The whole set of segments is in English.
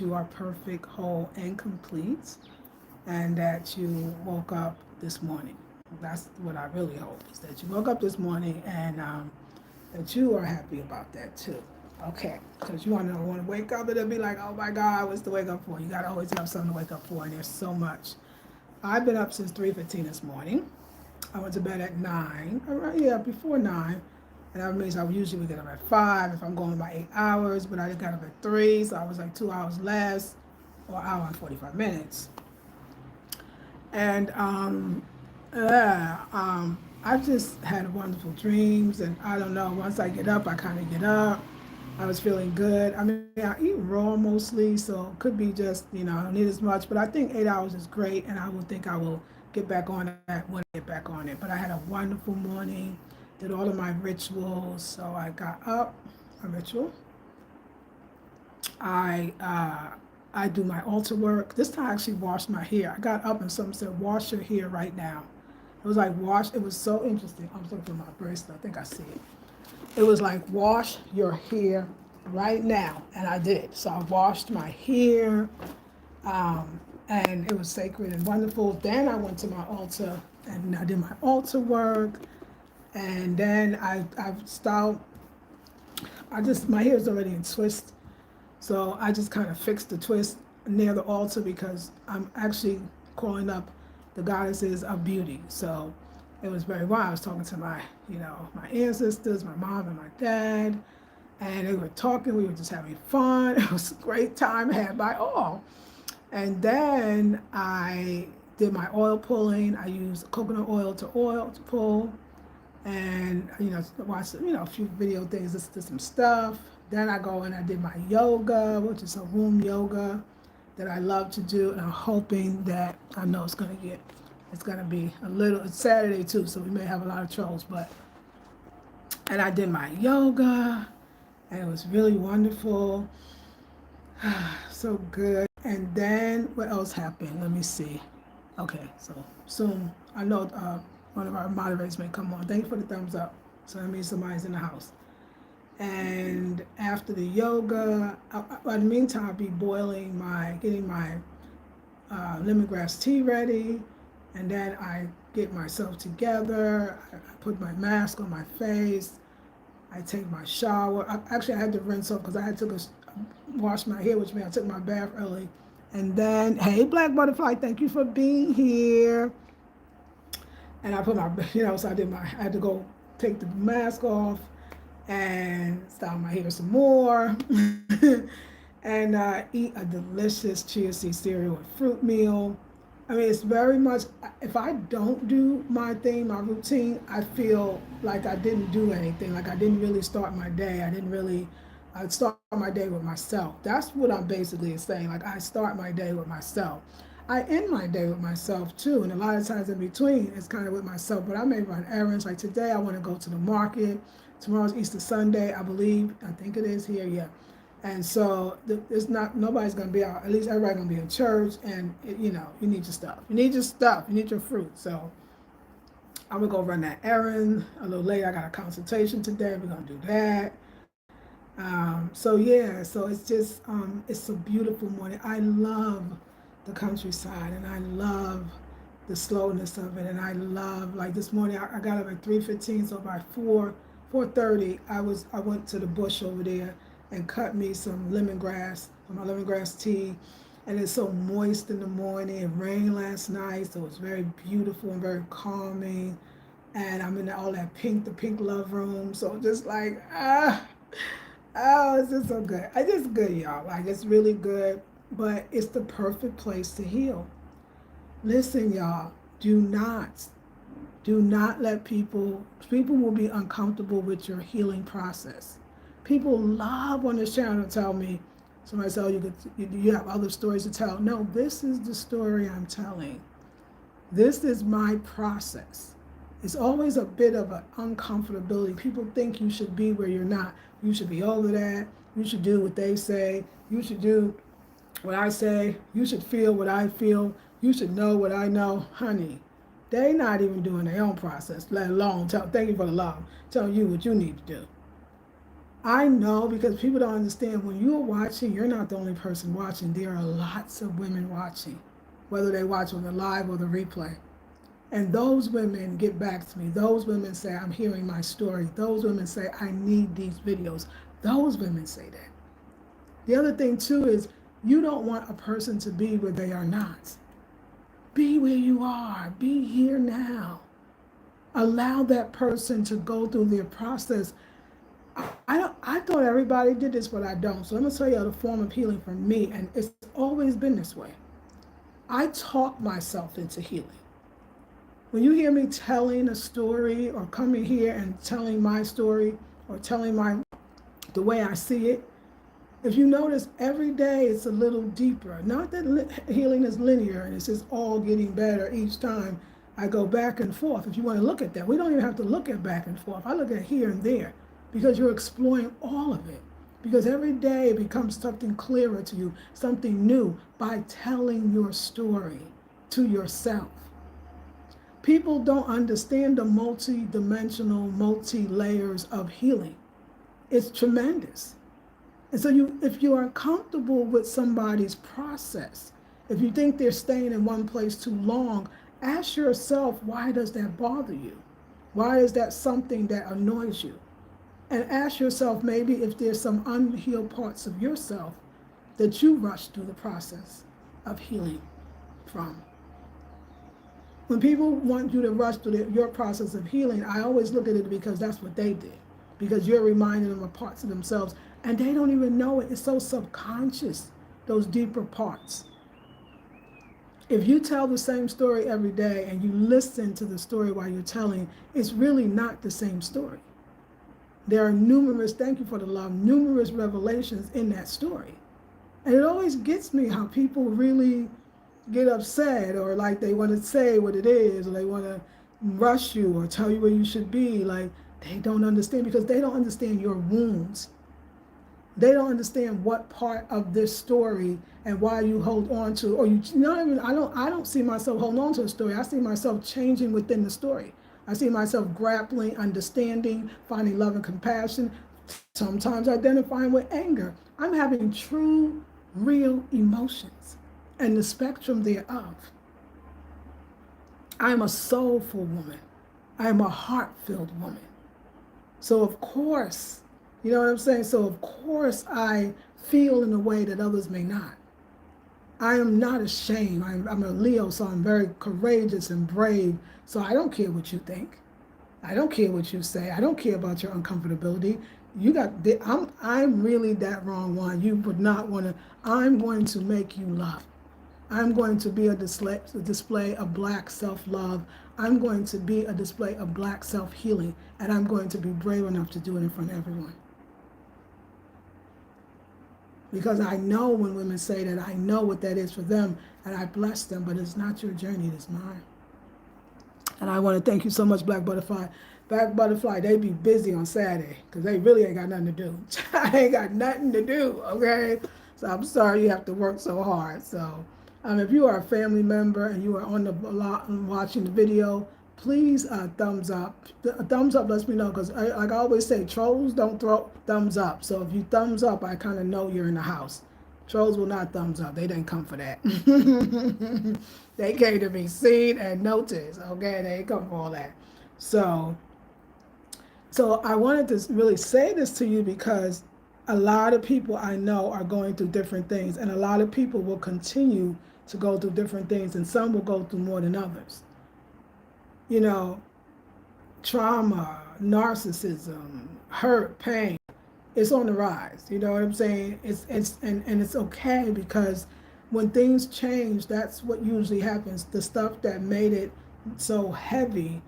you are perfect, whole, and complete, and that you woke up this morning. That's what I really hope, is that you woke up this morning and that you are happy about that too. Okay, because you want to wake up and it'll be like, oh my God, what's to wake up for? You got to always have something to wake up for, and there's so much. I've been up since 3:15 this morning. I went to bed at 9, yeah, before 9. And that means I usually would get up at 5 if I'm going about 8 hours, but I just got up at 3, so I was like 2 hours less, or an hour and 45 minutes. And I just had wonderful dreams, and I don't know, once I get up, I kind of get up. I was feeling good. I mean, I eat raw mostly, so it could be just, I don't need as much, but I think 8 hours is great, and I will think I will get back on that when I get back on it. But I had a wonderful morning, did all of my rituals. So I got up, a ritual. I I do my altar work. This time I actually washed my hair. I got up and someone said, wash your hair right now. It was like wash, it was so interesting. I'm looking for my bracelet, I think I see it. It was like wash your hair right now. And I did. So I washed my hair, and it was sacred and wonderful. Then I went to my altar and I did my altar work. And then I styled, my hair is already in twist. So I just kind of fixed the twist near the altar because I'm actually calling up the goddesses of beauty. So it was very wild. I was talking to my ancestors, my mom and my dad, and they were talking. We were just having fun. It was a great time had by all. And then I did my oil pulling. I used coconut oil to pull, and watched a few video things, listen to some stuff. Then I go and I did my yoga, which is a room yoga that I love to do, and I'm hoping that I know it's gonna be a little. It's Saturday too, so we may have a lot of trolls, but and I did my yoga, and it was really wonderful, so good. And then what else happened? Let me see. Okay, so soon I know one of our moderators may come on. Thank you for the thumbs up. So that means somebody's in the house. And after the yoga, in the meantime, I'll be getting my lemongrass tea ready, and then I get myself together. I put my mask on my face. I take my shower. Actually, I had to rinse off because I had to wash my hair, which means I took my bath early. And then, hey, Black Butterfly, thank you for being here. And I put so I had to go take the mask off and style my hair some more, and eat a delicious chia seed cereal with fruit meal. I mean, it's very much, if I don't do my thing, my routine, I feel like I didn't do anything, like I didn't really start my day. I start my day with myself. That's what I'm basically saying. Like, I start my day with myself. I end my day with myself too, and a lot of times in between, it's kind of with myself. But I may run errands. Like today, I want to go to the market. Tomorrow's Easter Sunday, I believe. I think it is here, yeah. And so it's not nobody's gonna be out. At least everybody's gonna be in church, and you need your stuff. You need your stuff. You need your fruit. So I'm gonna go run that errand. A little later, I got a consultation today. We're gonna do that. So yeah, so it's just it's a beautiful morning. I love the countryside, and I love the slowness of it, and I love, like this morning I got up at 3:15, so by 4:30 I went to the bush over there and cut me some lemongrass for my lemongrass tea, and it's so moist in the morning. It rained last night, so it's very beautiful and very calming, and I'm in all that the pink love room, so just like oh, it's just so good. It's just good, y'all. Like, it's really good, but it's the perfect place to heal. Listen, y'all, do not let people will be uncomfortable with your healing process. People love on this channel to tell me, somebody say, oh, you have other stories to tell. No, this is the story I'm telling. This is my process. It's always a bit of an uncomfortability. People think you should be where you're not. You should be over that. You should do what they say. You should do what I say. You should feel what I feel. You should know what I know. Honey, they not even doing their own process, let alone thank you for the love, tell you what you need to do. I know because people don't understand when you're watching, you're not the only person watching. There are lots of women watching, whether they watch on the live or the replay. And those women get back to me. Those women say, I'm hearing my story. Those women say, I need these videos. Those women say that. The other thing, too, is you don't want a person to be where they are not. Be where you are. Be here now. Allow that person to go through their process. I thought everybody did this, but I don't. So I'm going to tell you the form of healing for me, and it's always been this way. I talk myself into healing. When you hear me telling a story or coming here and telling my story or telling the way I see it, if you notice every day it's a little deeper. Not that healing is linear and it's just all getting better each time I go back and forth. If you want to look at that, we don't even have to look at back and forth. I look at here and there because you're exploring all of it. Because every day it becomes something clearer to you, something new by telling your story to yourself. People don't understand the multi-dimensional, multi-layers of healing. It's tremendous. And so if you are comfortable with somebody's process, if you think they're staying in one place too long, ask yourself, why does that bother you? Why is that something that annoys you? And ask yourself maybe if there's some unhealed parts of yourself that you rush through the process of healing from. When people want you to rush through your process of healing, I always look at it because that's what they did. Because you're reminding them of parts of themselves, and they don't even know it. It's so subconscious, those deeper parts. If you tell the same story every day and you listen to the story while you're telling, it's really not the same story. There are thank you for the love, numerous revelations in that story. And it always gets me how people really get upset or like they want to say what it is or they want to rush you or tell you where you should be. Like they don't understand because they don't understand your wounds. They don't understand what part of this story and why you hold on to, or you know what I mean? I don't see myself holding on to a story. I see myself changing within the story. I see myself grappling, understanding, finding love and compassion, sometimes identifying with anger. I'm having true, real emotions and the spectrum thereof. I'm a soulful woman. I'm a heart-filled woman. So of course, you know what I'm saying? So of course I feel in a way that others may not. I am not ashamed. I'm a Leo, so I'm very courageous and brave. So I don't care what you think. I don't care what you say. I don't care about your uncomfortability. I'm really that wrong one. You would not want to. I'm going to make you love. I'm going to be a display of Black self-love. I'm going to be a display of Black self-healing, and I'm going to be brave enough to do it in front of everyone. Because I know when women say that, I know what that is for them, and I bless them, but it's not your journey, it's mine. And I want to thank you so much, Black Butterfly. Black Butterfly, they be busy on Saturday, because they really ain't got nothing to do. I ain't got nothing to do, okay? So I'm sorry you have to work so hard. So if you are a family member and you are on the watching the video, please thumbs up. A thumbs up lets me know, because like I always say, trolls don't throw thumbs up. So if you thumbs up, I kind of know you're in the house. Trolls will not thumbs up. They didn't come for that. They came to be seen and noticed, okay? They ain't come for all that. So I wanted to really say this to you because a lot of people I know are going through different things, and a lot of people will continue to go through different things, and some will go through more than others. You know, trauma, narcissism, hurt, pain, it's on the rise. You know what I'm saying? And it's okay, because when things change, that's what usually happens. The stuff that made it so heavy,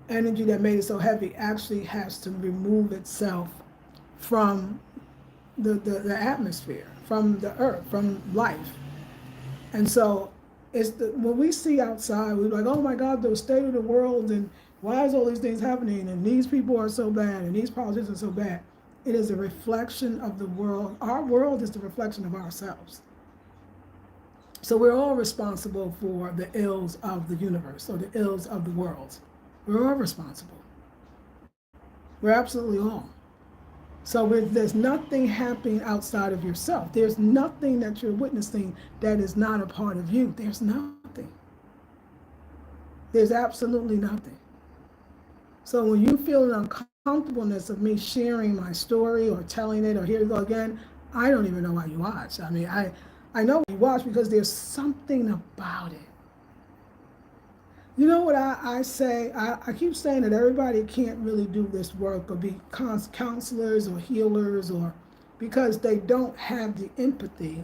energy that made it so heavy, actually has to remove itself from the atmosphere, from the earth, from life. And so when we see outside, we're like, oh my God, the state of the world, and why is all these things happening, and these people are so bad, and these politicians are so bad. It is a reflection of the world. Our world is the reflection of ourselves. So we're all responsible for the ills of the universe, or the ills of the world. We're all responsible. We're absolutely all. So there's nothing happening outside of yourself. There's nothing that you're witnessing that is not a part of you. There's nothing. There's absolutely nothing. So when you feel an uncomfortableness of me sharing my story or telling it or here you go again, I don't even know why you watch. I mean, I know you watch because there's something about it. You know what I say? I keep saying that everybody can't really do this work or be counselors or healers or because they don't have the empathy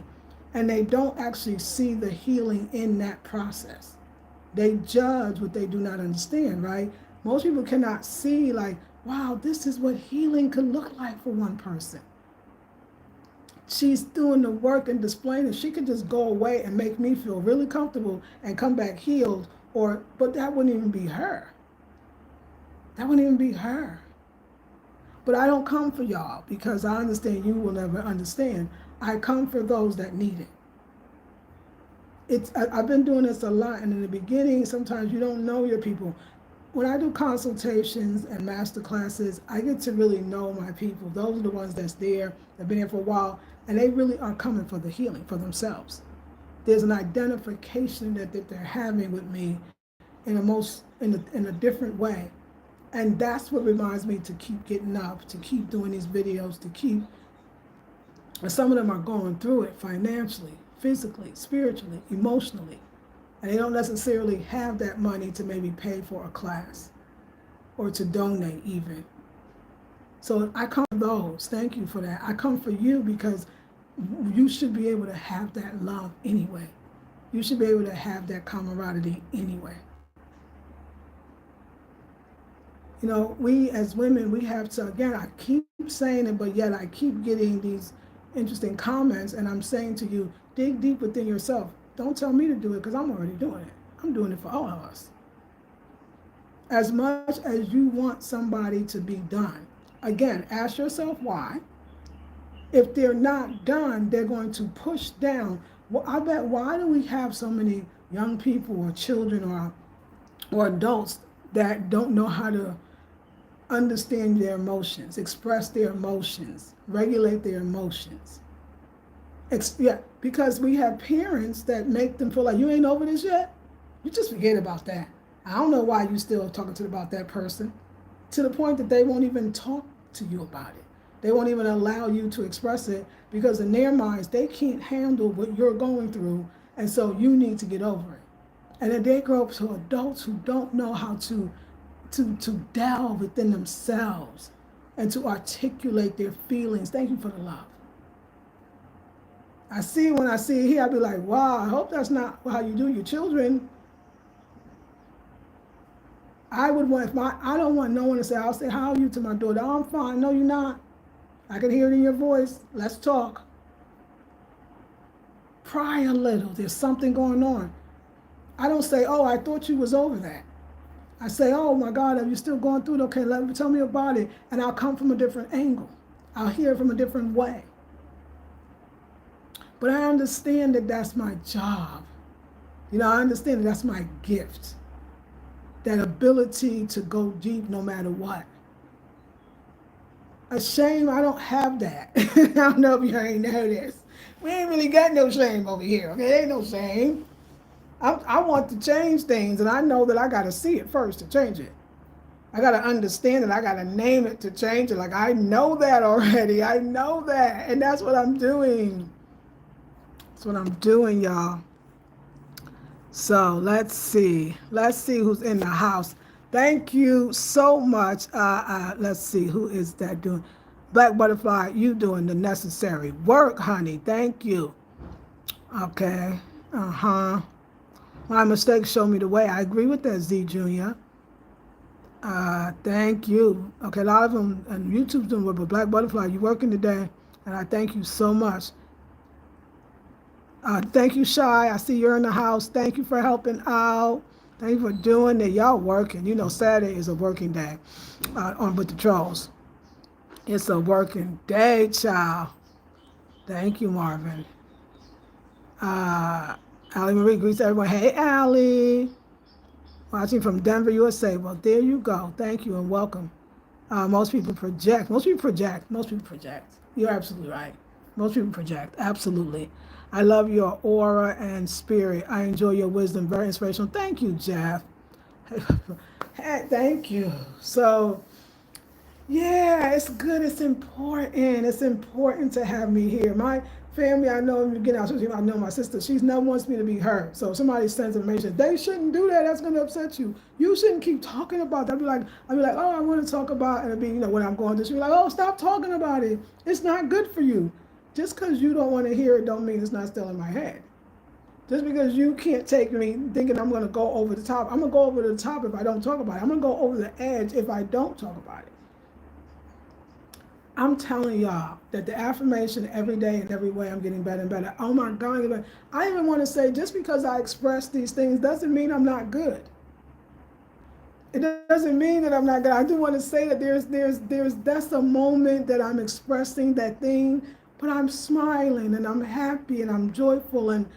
and they don't actually see the healing in that process. They judge what they do not understand, right? Most people cannot see like, wow, this is what healing could look like for one person. She's doing the work and displaying it. She could just go away and make me feel really comfortable and come back healed, but that wouldn't even be her. That wouldn't even be her. But I don't come for y'all because I understand you will never understand. I come for those that need it. I've been doing this a lot, and in the beginning, sometimes you don't know your people. When I do consultations and master classes, I get to really know my people. Those are the ones that's there, they've been here for a while, and they really are coming for the healing for themselves. There's an identification that they're having with me in a different way. And that's what reminds me to keep getting up, to keep doing these videos, and some of them are going through it financially, physically, spiritually, emotionally. And they don't necessarily have that money to maybe pay for a class or to donate even. So I come for those. Thank you for that. I come for you because you should be able to have that love anyway. You should be able to have that camaraderie anyway. You know, we as women, we have to, again, I keep saying it, but yet I keep getting these interesting comments, and I'm saying to you, dig deep within yourself. Don't tell me to do it because I'm already doing it. I'm doing it for all of us. As much as you want somebody to be done, again, ask yourself why. If they're not done, they're going to push down. Well, I bet, why do we have so many young people or children or adults that don't know how to understand their emotions, express their emotions, regulate their emotions? Yeah, because we have parents that make them feel like, you ain't over this yet? You just forget about that. I don't know why you still talking about that person, to the point that they won't even talk to you about it. They won't even allow you to express it because in their minds, they can't handle what you're going through, and so you need to get over it. And then they grow up to adults who don't know how to delve within themselves and to articulate their feelings. Thank you for the love. When I see it here, I'll be like, wow, I hope that's not how you do your children. I don't want no one to say, I'll say, how are you to my daughter? Oh, I'm fine. No, you're not. I can hear it in your voice. Let's talk. Pry a little. There's something going on. I don't say, oh, I thought you was over that. I say, oh my God, are you still going through it? Okay, tell me about it. And I'll come from a different angle. I'll hear it from a different way. But I understand that that's my job. You know, I understand that that's my gift. That ability to go deep no matter what. A shame, I don't have that. I don't know if you ain't know this. We ain't really got no shame over here, okay? There ain't no shame. I want to change things, and I know that I got to see it first to change it. I got to understand it. I got to name it to change it. Like, I know that already. I know that, and that's what I'm doing. That's what I'm doing, y'all. So let's see. Let's see who's in the house. Thank you so much. Let's see, who is that doing? Black Butterfly, you doing the necessary work, honey. Thank you. Okay. My mistakes show me the way. I agree with that, Z Junior. Thank you. Okay, a lot of them, and YouTube's doing work, but Black Butterfly, you working today, and I thank you so much. Thank you, Shy. I see you're in the house. Thank you for helping out. Thank you for doing it. Y'all working. You know, Saturday is a working day on with the trolls. It's a working day, child. Thank you, Marvin. Allie Marie greets everyone. Hey, Allie. Watching from Denver, USA. Well, there you go. Thank you and welcome. Most people project. Most people project. Most people project. You're absolutely right. Most people project. Absolutely. I love your aura and spirit. I enjoy your wisdom. Very inspirational. Thank you, Jeff. Hey, thank you. So, yeah, it's good. It's important. It's important to have me here. My family, I know, again, I know my sister. She's never wants me to be heard. So if somebody sends information, they shouldn't do that. That's going to upset you. You shouldn't keep talking about that. I'd be like, oh, I want to talk about, and it'd be, when I'm going through, she'd be like, oh, stop talking about it. It's not good for you. Just because you don't want to hear it, don't mean it's not still in my head. Just because you can't take me thinking I'm going to go over the top, I'm going to go over the top if I don't talk about it. I'm going to go over the edge if I don't talk about it. I'm telling y'all that the affirmation every day and every way I'm getting better and better. Oh my God. I even want to say, just because I express these things doesn't mean I'm not good. It doesn't mean that I'm not good. I do want to say that that's a moment that I'm expressing that thing, but I'm smiling and I'm happy and I'm joyful. And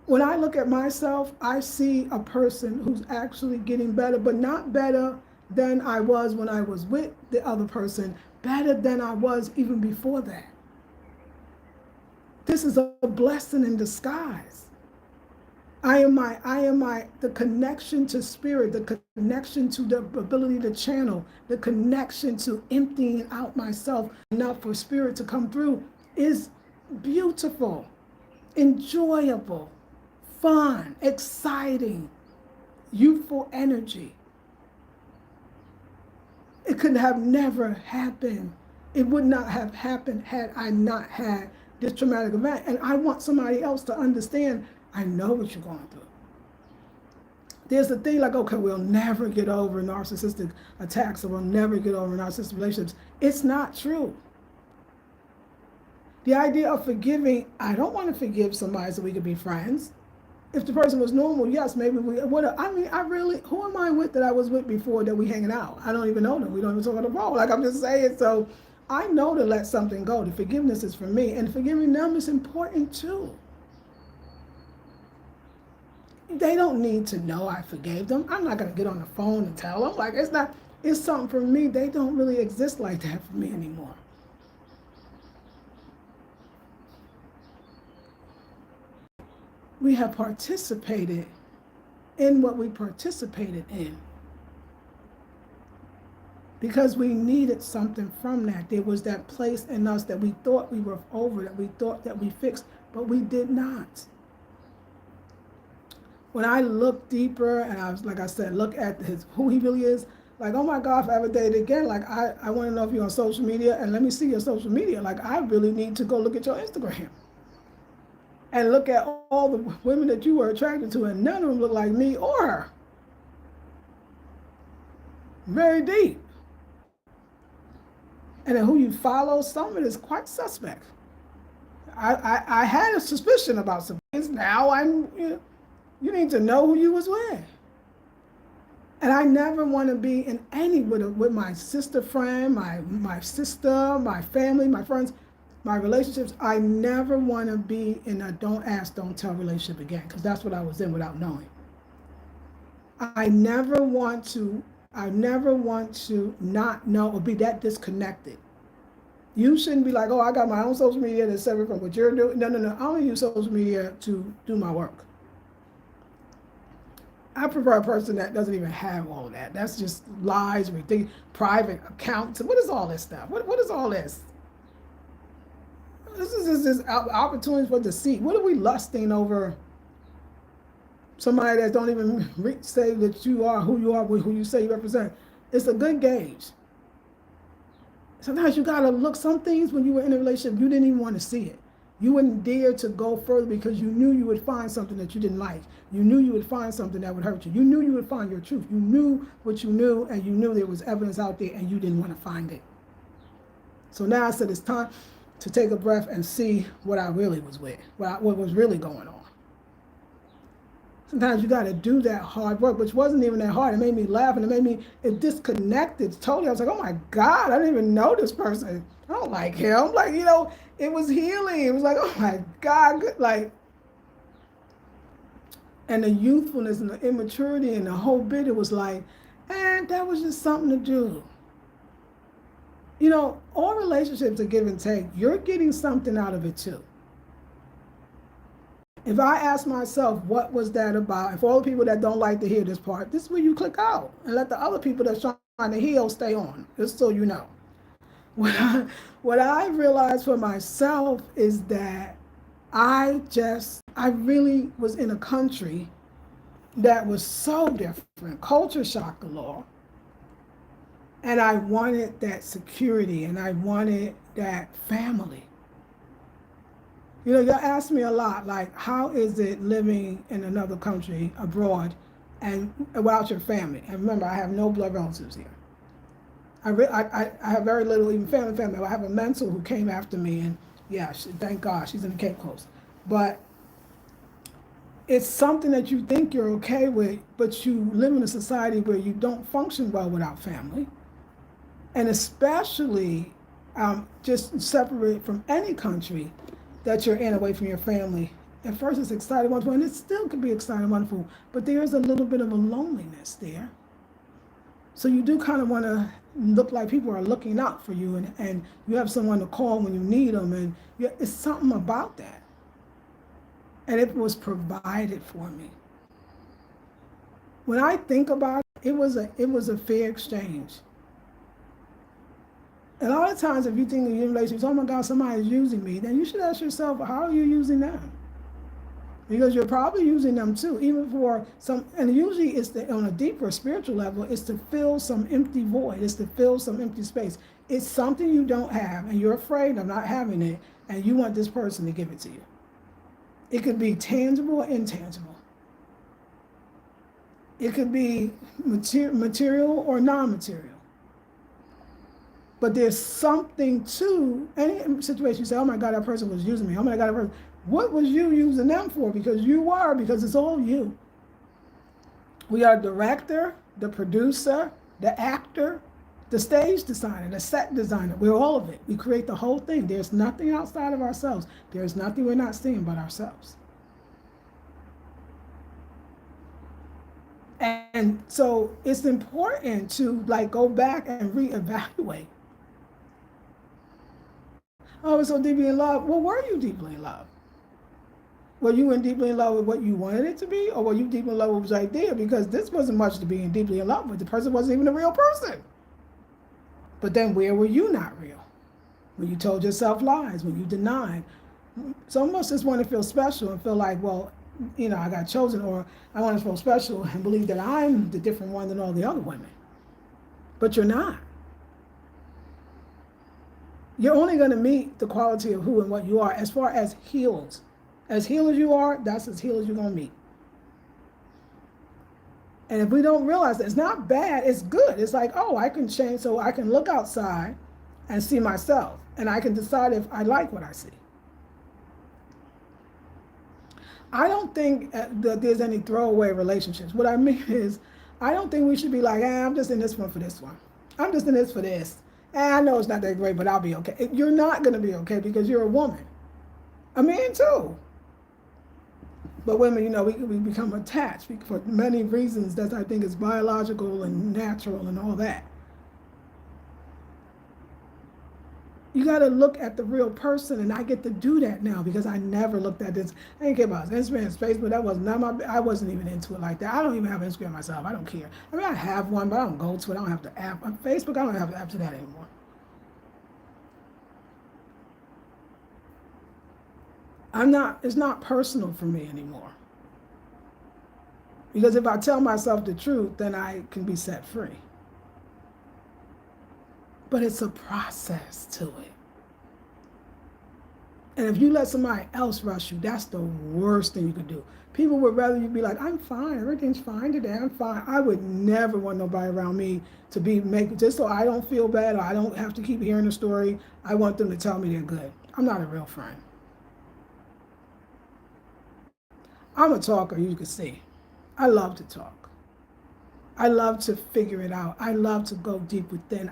when I look at myself, I see a person who's actually getting better, but not better than I was when I was with the other person, better than I was even before that. This is a blessing in disguise. I am the connection to spirit, the connection to the ability to channel, the connection to emptying out myself enough for spirit to come through is beautiful, enjoyable, fun, exciting, youthful energy. It could have never happened. It would not have happened had I not had this traumatic event. And I want somebody else to understand, I know what you're going through. There's a thing like, okay, we'll never get over narcissistic attacks, or we'll never get over narcissistic relationships. It's not true. The idea of forgiving, I don't want to forgive somebody so we could be friends. If the person was normal, yes, maybe we would. Who am I with that I was with before that we hanging out? I don't even know them. We don't even talk on the phone. Like I'm just saying. So I know to let something go. The forgiveness is for me, and forgiving them is important too. They don't need to know I forgave them. I'm not gonna get on the phone and tell them. Like it's something for me. They don't really exist like that for me anymore. We have participated in what we participated in because we needed something from that. There was that place in us that we thought we were over, that we thought that we fixed, but we did not. When I look deeper and I was, like I said, look at who he really is, like, oh my God, if I ever date again, like I want to know if you're on social media, and let me see your social media. Like I really need to go look at your Instagram. And look at all the women that you were attracted to, and none of them look like me or her. Very deep. And then who you follow, some of it is quite suspect. I had a suspicion about some things. Now you need to know who you was with. And I never want to be in any with my sister friend, my sister, my family, my friends. My relationships, I never want to be in a don't ask, don't tell relationship again, because that's what I was in without knowing. I never want to not know or be that disconnected. You shouldn't be like, oh, I got my own social media that's separate from what you're doing. No. I only use social media to do my work. I prefer a person that doesn't even have all of that. That's just lies, ridiculous, private accounts. What is all this stuff? What is all this? This is just opportunities for deceit. What are we lusting over? Somebody that don't even say that you are who you are, who you say you represent. It's a good gauge. Sometimes you gotta look. Some things when you were in a relationship, you didn't even want to see it. You wouldn't dare to go further because you knew you would find something that you didn't like. You knew you would find something that would hurt you. You knew you would find your truth. You knew what you knew, and you knew there was evidence out there, and you didn't want to find it. So now I said it's time to take a breath and see what I really was with, what was really going on. Sometimes you got to do that hard work, which wasn't even that hard. It made me laugh, and it disconnected totally. I was like, oh my God, I didn't even know this person. I don't like him. Like, it was healing. It was like, oh my God, good. Like, and the youthfulness and the immaturity and the whole bit, it was like, that was just something to do. all relationships are give and take. You're getting something out of it too. If I ask myself, what was that about? If all the people that don't like to hear this part, this is where you click out and let the other people that's trying to heal stay on, just so you know. What I, what I realized for myself is that I really was in a country that was so different, culture shock galore. And I wanted that security and I wanted that family. You ask me a lot, like, how is it living in another country abroad and without your family? And remember, I have no blood relatives here. I have very little, even family. I have a mentor who came after me, and yeah, thank God, she's in the Cape Coast. But it's something that you think you're okay with, but you live in a society where you don't function well without family. And especially just separate from any country that you're in away from your family. At first it's exciting, wonderful, and it still can be exciting, wonderful, but there's a little bit of a loneliness there. So you do kind of want to look like people are looking out for you, and you have someone to call when you need them, and it's something about that. And it was provided for me. When I think about it, it was a fair exchange. And a lot of times, if you think in your relationships, oh my God, somebody's using me, then you should ask yourself, how are you using them? Because you're probably using them too, even for some, and usually it's on a deeper spiritual level, it's to fill some empty void, it's to fill some empty space. It's something you don't have, and you're afraid of not having it, and you want this person to give it to you. It could be tangible or intangible. It could be material or non-material. But there's something to any situation. You say, oh my God, that person was using me. Oh my God, that person. What was you using them for? Because it's all you. We are the director, the producer, the actor, the stage designer, the set designer. We're all of it. We create the whole thing. There's nothing outside of ourselves. There's nothing we're not seeing but ourselves. And so it's important to go back and reevaluate. Oh, I was so deeply in love. Well, were you deeply in love? Were you deeply in love with what you wanted it to be? Or were you deeply in love with what was right there? Because this wasn't much to be deeply in love with. The person wasn't even a real person. But then where were you not real? When you told yourself lies, when you denied. Some of us just want to feel special and feel like, well, I got chosen, or I want to feel special and believe that I'm the different one than all the other women. But you're not. You're only going to meet the quality of who and what you are as far as healed. As healed as you are, that's as healed as you're going to meet. And if we don't realize that, it's not bad, it's good. It's like, oh, I can change, so I can look outside and see myself. And I can decide if I like what I see. I don't think that there's any throwaway relationships. What I mean is, I don't think we should be like, I'm just in this one for this one. I'm just in this for this. And I know it's not that great, but I'll be okay. You're not going to be okay because you're a woman. A man too. But women, we become attached for many reasons that I think is biological and natural and all that. You got to look at the real person, and I get to do that now because I never looked at this. I didn't care about Instagram, Facebook. That was not I wasn't even into it like that. I don't even have Instagram myself. I don't care. I mean, I have one, but I don't go to it. I don't have the app. On Facebook, I don't have the app to that anymore. It's not personal for me anymore. Because if I tell myself the truth, then I can be set free. But it's a process to it. And if you let somebody else rush you, that's the worst thing you could do. People would rather you be like, I'm fine, everything's fine today, I'm fine. I would never want nobody around me to just so I don't feel bad or I don't have to keep hearing the story. I want them to tell me they're good. I'm not a real friend. I'm a talker, you can see. I love to talk. I love to figure it out. I love to go deep within.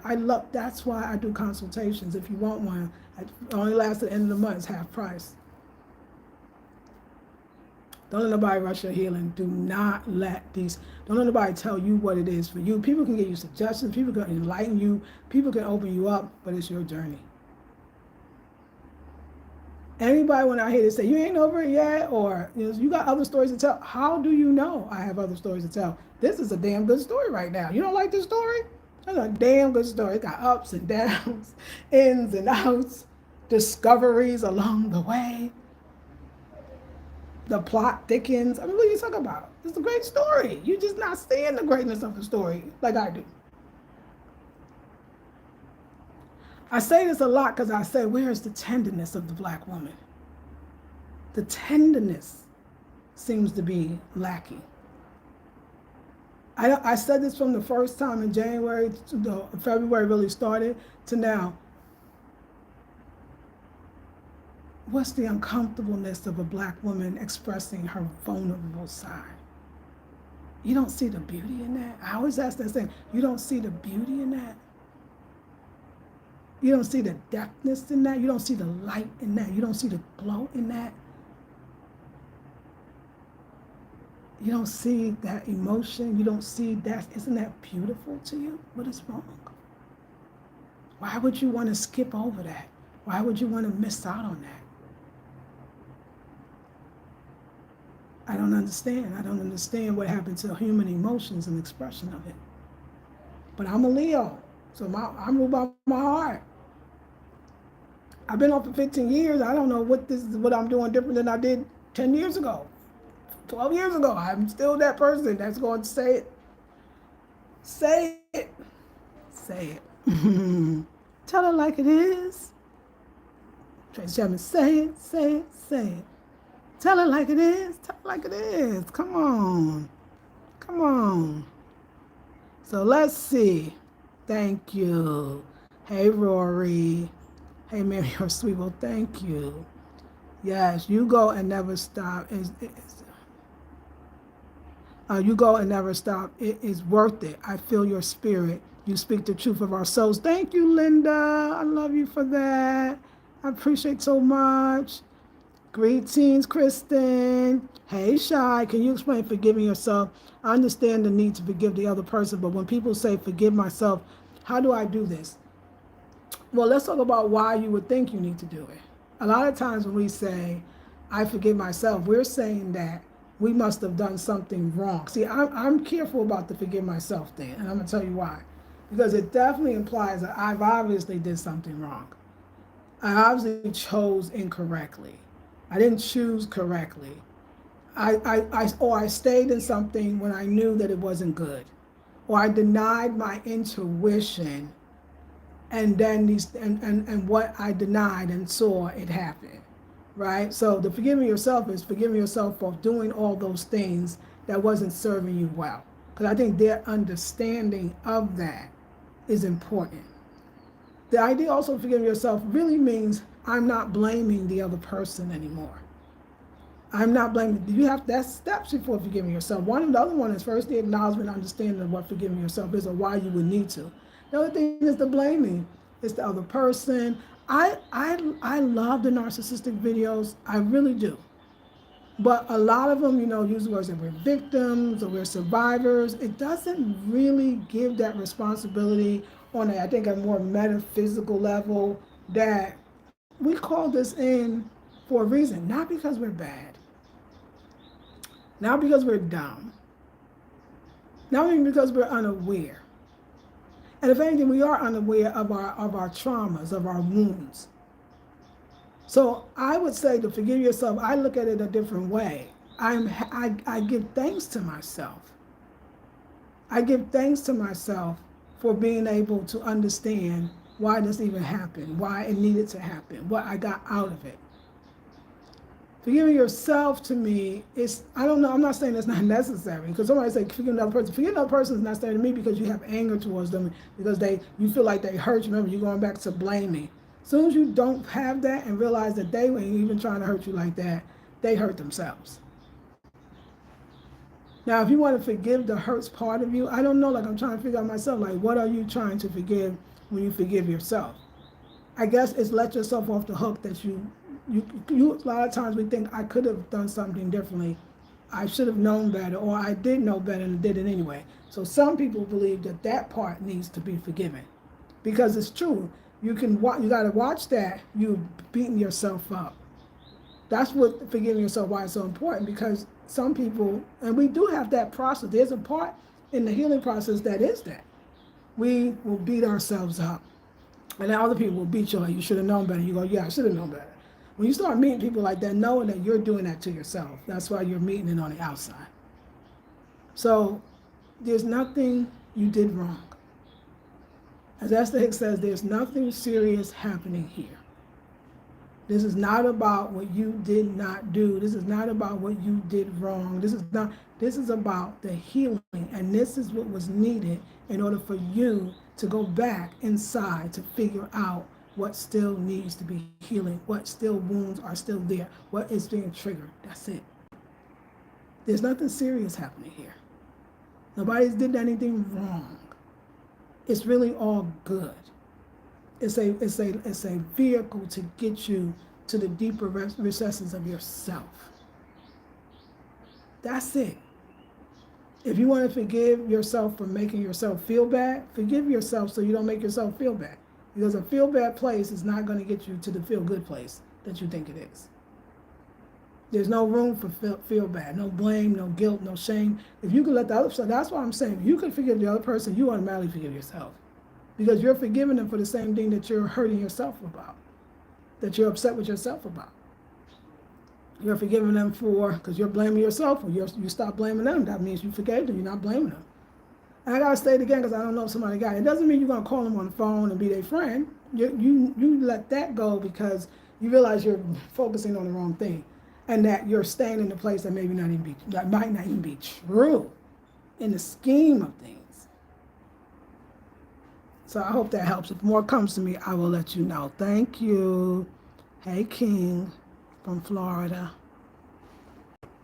That's why I do consultations. If you want one, it only lasts at the end of the month, it's half price. Don't let nobody rush your healing. Do not don't let nobody tell you what it is for you. People can give you suggestions, people can enlighten you, people can open you up, but it's your journey. Anybody when I hear they say, you ain't over it yet, or you got other stories to tell, how do you know I have other stories to tell? This is a damn good story right now. You don't like this story? That's a damn good story. It got ups and downs, ins and outs, discoveries along the way. The plot thickens. I mean, what are you talking about? It's a great story. You're just not seeing the greatness of the story like I do. I say this a lot because I say, where's the tenderness of the Black woman? The tenderness seems to be lacking. I said this from the first time in January to February really started to now. What's the uncomfortableness of a Black woman expressing her vulnerable side? You don't see the beauty in that? I always ask that thing, you don't see the beauty in that? You don't see the depthness in that? You don't see the light in that? You don't see the glow in that? You don't see that emotion? You don't see that? Isn't that beautiful to you? What is wrong? Why would you want to skip over that? Why would you want to miss out on that? I don't understand. I don't understand what happened to human emotions and expression of it. But I'm a Leo, so I move by my heart. I've been on for 15 years. I don't know what I'm doing different than I did 10 years ago, 12 years ago. I'm still that person that's going to say it. Say it. Say it. Tell it like it is. Tracy Chapman, say it, say it, say it. Tell it like it is. Tell it like it is. Come on. Come on. So let's see. Thank you. Hey, Rory. Hey, Mary, you're sweet. Well, thank you. Yes, you go and never stop. You go and never stop. It is worth it. I feel your spirit. You speak the truth of our souls. Thank you, Linda. I love you for that. I appreciate so much. Greetings, Kristen. Hey, Shy, can you explain forgiving yourself? I understand the need to forgive the other person, but when people say forgive myself, how do I do this? Well, let's talk about why you would think you need to do it. A lot of times when we say, I forgive myself, we're saying that we must have done something wrong. See, I'm careful about the forgive myself thing, and I'm going to tell you why. Because it definitely implies that I've obviously did something wrong. I obviously chose incorrectly. I didn't choose correctly. I stayed in something when I knew that it wasn't good. Or I denied my intuition, and then and what I denied and saw it happen, right? So the forgiving yourself is forgiving yourself for doing all those things that wasn't serving you well. Because I think their understanding of that is important. The idea also of forgiving yourself really means I'm not blaming the other person anymore. I'm not blaming. That's steps before forgiving yourself. The other one is first the acknowledgement, understanding of what forgiving yourself is or why you would need to. The other thing is the blaming. It's the other person. I love the narcissistic videos. I really do. But a lot of them, use the words that we're victims or we're survivors. It doesn't really give that responsibility on I think a more metaphysical level that we call this in for a reason, not because we're bad, not because we're dumb, not even because we're unaware. And if anything, we are unaware of our traumas, of our wounds. So I would say to forgive yourself, I look at it a different way. I give thanks to myself. I give thanks to myself for being able to understand why this even happened, why it needed to happen, what I got out of it. Forgiving yourself to me is, I don't know, I'm not saying it's not necessary, because somebody say forgive another person. Forgive another person is necessary to me because you have anger towards them, because you feel like they hurt you. Remember, you're going back to blaming. As soon as you don't have that and realize that they weren't even trying to hurt you like that, they hurt themselves. Now, if you want to forgive the hurts part of you, I don't know, I'm trying to figure out myself, what are you trying to forgive when you forgive yourself? I guess it's let yourself off the hook that you a lot of times we think I could have done something differently. I should have known better, or I did know better and did it anyway. So some people believe that that part needs to be forgiven, because it's true. You got to watch that. You beating yourself up. That's what forgiving yourself, why it's so important, because some people, and we do have that process. There's a part in the healing process that is that. We will beat ourselves up. And then other people will beat you like, you should have known better. You go, yeah, I should have known better. When you start meeting people like that, knowing that you're doing that to yourself, that's why you're meeting it on the outside. So there's nothing you did wrong. As Esther Hicks says, there's nothing serious happening here. This is not about what you did not do. This is not about what you did wrong. This is about the healing. And this is what was needed in order for you to go back inside to figure out what still needs to be healing, what still wounds are still there, what is being triggered. That's it. There's nothing serious happening here. Nobody's did anything wrong. It's really all good. It's a vehicle to get you to the deeper recesses of yourself. That's it. If you want to forgive yourself for making yourself feel bad, forgive yourself so you don't make yourself feel bad. Because a feel bad place is not going to get you to the feel good place that you think it is. There's no room for feel bad, no blame, no guilt, no shame. If you can let the other person, that's why I'm saying, if you can forgive the other person, you automatically forgive yourself. Because you're forgiving them for the same thing that you're hurting yourself about, that you're upset with yourself about. You're forgiving them for, because you're blaming yourself, or you stop blaming them. That means you forgave them, you're not blaming them. And I got to say it again because I don't know if somebody got it. It doesn't mean you're going to call them on the phone and be their friend. You let that go because you realize you're focusing on the wrong thing, and that you're staying in a place that that might not even be true in the scheme of things. So I hope that helps. If more comes to me, I will let you know. Thank you. Hey, King from Florida.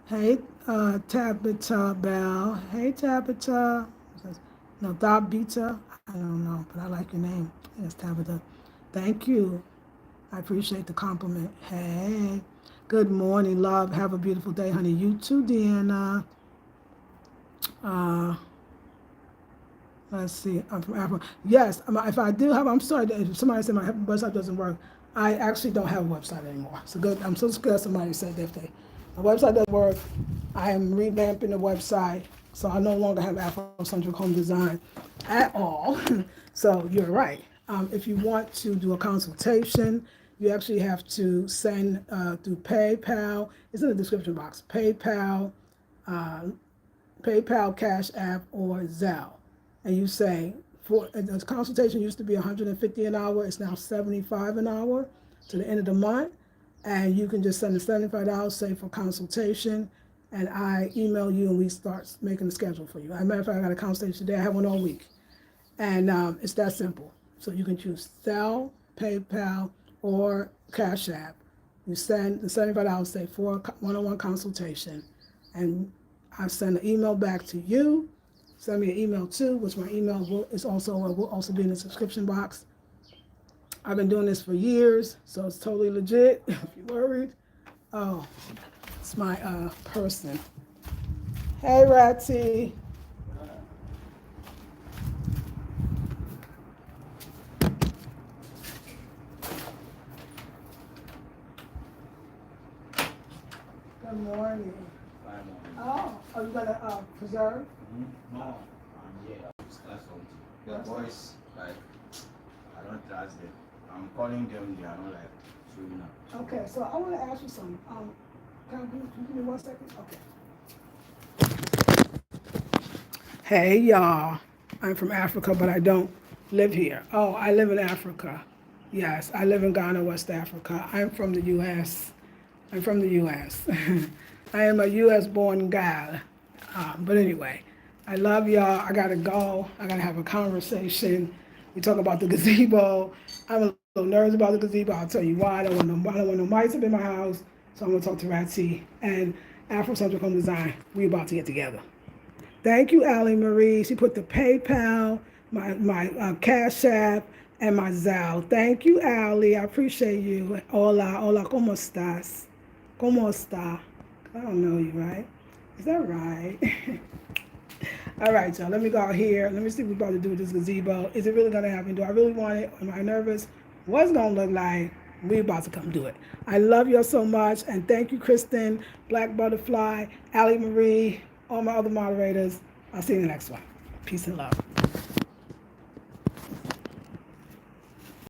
Hey, Tabitha Bell. Hey, Tabitha. No, Tabitha. I don't know, but I like your name. Yes, Tabitha. Thank you. I appreciate the compliment. Hey. Good morning, love. Have a beautiful day, honey. You too, Deanna. Let's see. I'm from Africa. Yes, if I do have, I'm sorry if somebody said my website doesn't work. I actually don't have a website anymore. So good. I'm so glad somebody said that. My website doesn't work. I am revamping the website, so I no longer have Afrocentric Home Design at all. So you're right. If you want to do a consultation, you actually have to send through PayPal. It's in the description box. PayPal, CashApp, or Zelle. And you say, the consultation used to be $150 an hour. It's now $75 an hour to the end of the month. And you can just send the $75, say, for consultation. And I email you and we start making the schedule for you. As a matter of fact, I got a consultation today. I have one all week. And it's that simple. So you can choose Zelle, PayPal, or Cash App. You send the $75, say, for a one-on-one consultation. And I send an email back to you. Send me an email too, which my email will also be in the subscription box. I've been doing this for years, so it's totally legit. If you're worried. Oh, it's my person. Hey, Ratty. Good morning. Oh, are you gonna preserve? No, yeah, I'm discuss something. The boys, like, I don't trust them. I'm calling them, they are not like showing up. Okay, so I want to ask you something. Can you give me 1 second? Okay. Hey, y'all. I'm from Africa, but I don't live here. Oh, I live in Africa. Yes, I live in Ghana, West Africa. I'm from the U.S. I'm from the U.S. I am a U.S.-born gal. But anyway, I love y'all. I got to go. I got to have a conversation. We talk about the gazebo. I'm a little nervous about the gazebo. I'll tell you why. I don't want no mice up in my house. So I'm going to talk to Ratty and Afrocentric Home Design. We about to get together. Thank you, Allie Marie. She put the PayPal, my Cash App, and my Zelle. Thank you, Allie. I appreciate you. Hola, ¿cómo estás? ¿Cómo está? I don't know you, right? Is that right? All right, y'all. Let me go out here. Let me see what we're about to do with this gazebo. Is it really gonna happen? Do I really want it? Am I nervous? What's it gonna look like? We're about to come do it. I love y'all so much, and thank you, Kristen, Black Butterfly, Allie Marie, all my other moderators. I'll see you in the next one. Peace and love.